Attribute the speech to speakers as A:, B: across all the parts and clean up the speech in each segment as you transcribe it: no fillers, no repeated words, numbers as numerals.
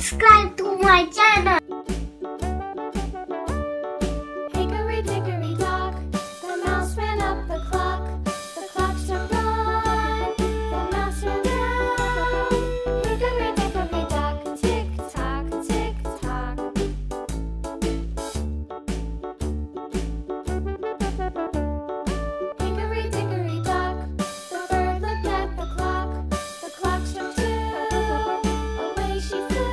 A: subscribe to my channel.
B: Hickory dickory dock, the mouse ran up the clock. The clock struck one, the mouse ran down. Hickory dickory dock, tick tock, tick tock. Hickory dickory dock, the bird looked at the clock. The clock struck two, away she flew.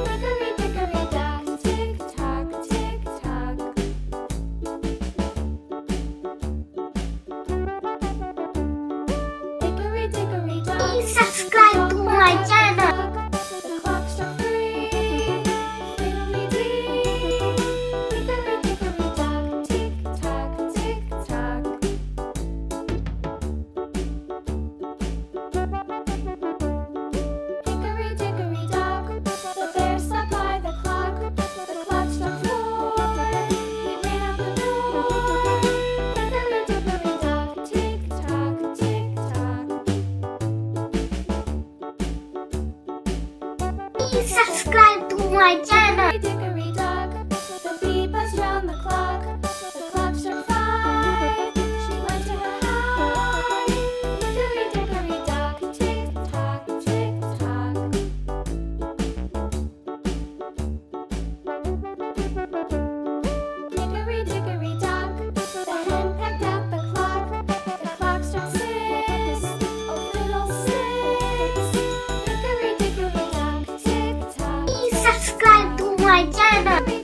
B: Hickory dickory dock, tick tock, tick tock. Hickory dickory dock,
A: Please subscribe to my channel.
B: the clock struck three, fiddly-dee. Hickory dickory dock, tick tock, tick tock. Hickory dickory dock, the bear sat by the clock. The clock struck four, he ran out the door. Hickory dickory dock, tick tock, tick tock.
A: Please subscribe to my channel.
B: Hickory dickory dock, the bee buzzed round the clock. The clock struck five, she went to her hive. Hickory dickory dock, tick tock, tick tock. Hickory dickory dock, the hen pecked at the clock. The clock struck six, oh fiddlesticks. Hickory dickory dock, tick tock.
A: Please subscribe to my channel.